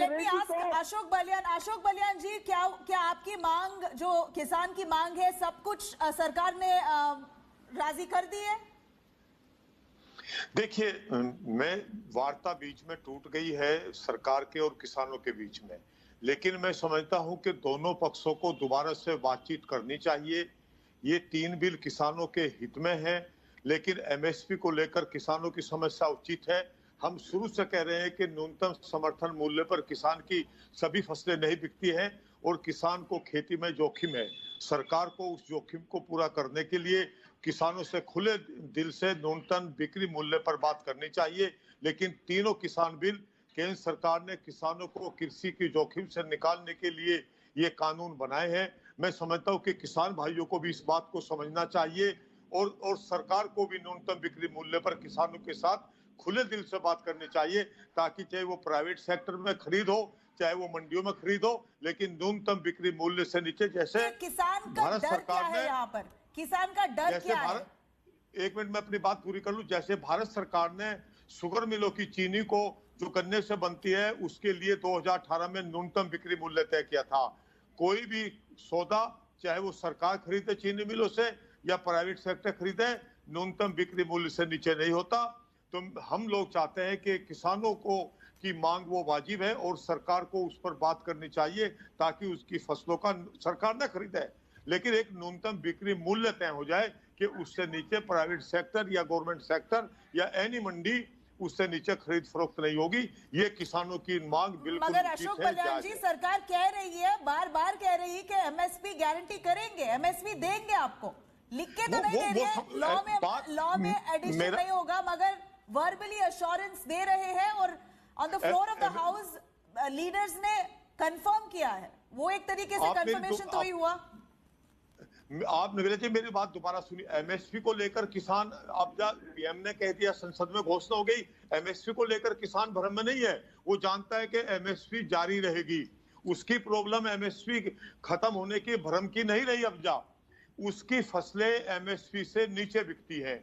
Late me ask Ashok Baliyan ji, क्या आपकी मांग, जो किसान की मांग है, सब कुछ सरकार ने राजी कर दी है? देखिए, मैं वार्ता बीच में टूट गई है सरकार के और किसानों के बीच में, लेकिन मैं समझता हूं कि दोनों पक्षों को दोबारा से बातचीत करनी चाहिए। ये 3 बिल किसानों के हित में है, लेकिन एमएसपी को लेकर किसानों की समस्या उचित है। हम शुरू से कह रहे हैं कि न्यूनतम समर्थन मूल्य पर किसान की सभी फसलें नहीं बिकती हैं और किसान को खेती में जोखिम है। सरकार को उस जोखिम को पूरा करने के लिए किसानों से खुले दिल से न्यूनतम बिक्री मूल्य पर बात करनी चाहिए। लेकिन तीनों किसान बिल केंद्र सरकार ने किसानों को कृषि की जोखिम से निकालने के लिए ये कानून बनाए हैं। मैं समझता हूं कि किसान भाइयों को भी इस बात को समझना चाहिए और सरकार को भी न्यूनतम बिक्री मूल्य पर किसानों के साथ खुले दिल से बात करनी चाहिए, ताकि चाहे वो प्राइवेट सेक्टर में खरीद हो, चाहे वो मंडियों में खरीद हो, लेकिन न्यूनतम बिक्री मूल्य से नीचे, जैसे किसान का भारत डर सरकार क्या है ने, यहाँ पर? किसान का डर क्या है? एक मिनट में अपनी बात पूरी कर लूं। जैसे भारत सरकार ने शुगर मिलों की चीनी को, जो गन्ने से बनती है, उसके लिए 2018 में न्यूनतम बिक्री मूल्य तय किया था। कोई भी सौदा, चाहे वो सरकार खरीदे चीनी मिलों से या प्राइवेट सेक्टर खरीदे, न्यूनतम बिक्री मूल्य से नीचे नहीं होता। तो हम लोग चाहते हैं कि किसानों को की मांग वो वाजिब है और सरकार को उस पर बात करनी चाहिए, ताकि उसकी फसलों का सरकार न खरीदे, लेकिन एक न्यूनतम बिक्री मूल्य तय हो जाए कि उससे नीचे प्राइवेट सेक्टर या गवर्नमेंट सेक्टर या एनी मंडी उससे नीचे खरीद फरोख्त नहीं होगी। ये किसानों की मांग बिल्कुल मगर अशोक बलियान जी, सरकार कह रही है, बार बार कह रही है कि एमएसपी गारंटी करेंगे, एमएसपी देंगे आपको, लिख के तो नहीं दे रही है, लॉ में एडिशन नहीं होगा, मगर वर्बली अश्योरेंस दे रहे हैं और on the floor of the house leaders ने कंफर्म किया है। वो एक तरीके से कंफर्मेशन तो ही हुआ। आप निवेदित जी, मेरी बात दोबारा सुनिए। एमएसपी को लेकर किसान, अब पीएम ने कह दिया, संसद में घोषणा हो गई, एमएसपी को लेकर किसान भ्रम में नहीं है। वो जानता है कि एमएसपी जारी रहेगी। उसकी प्रॉब्लम एमएसपी खत्म होने की भ्रम की नहीं रही। अब उसकी फसलें एमएसपी से नीचे बिकती हैं,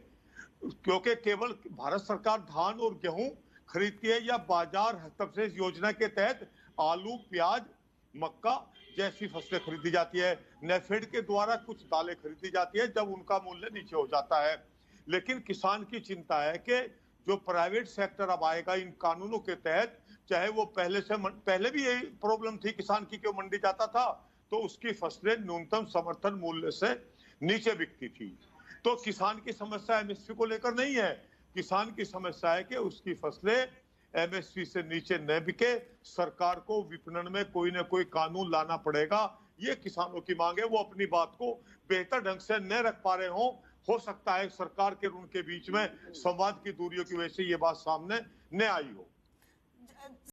क्योंकि केवल भारत सरकार धान और गेहूं खरीदती है या बाजार हस्तक्षेप योजना के तहत आलू, प्याज, मक्का जैसी फसलें खरीदी जाती है। नेफेड के द्वारा कुछ दालें खरीदी जाती है जब उनका मूल्य नीचे हो जाता है। लेकिन किसान की चिंता है कि जो प्राइवेट सेक्टर अब आएगा इन कानूनों के तहत, चाहे वो पहले भी यही प्रॉब्लम थी किसान की, क्यों मंडी जाता था तो उसकी फसलें न्यूनतम समर्थन मूल्य से नीचे बिकती थी। तो किसान की समस्या एमएसपी को लेकर नहीं है, किसान की समस्या है कि उसकी फसलें एमएसपी से नीचे न बिके। सरकार को विपणन में कोई ना कोई कानून लाना पड़ेगा। ये किसानों की मांग है। वो अपनी बात को बेहतर ढंग से न रख पा रहे हो सकता है सरकार के और उनके बीच में संवाद की दूरियों की वजह से ये बात सामने न आई हो।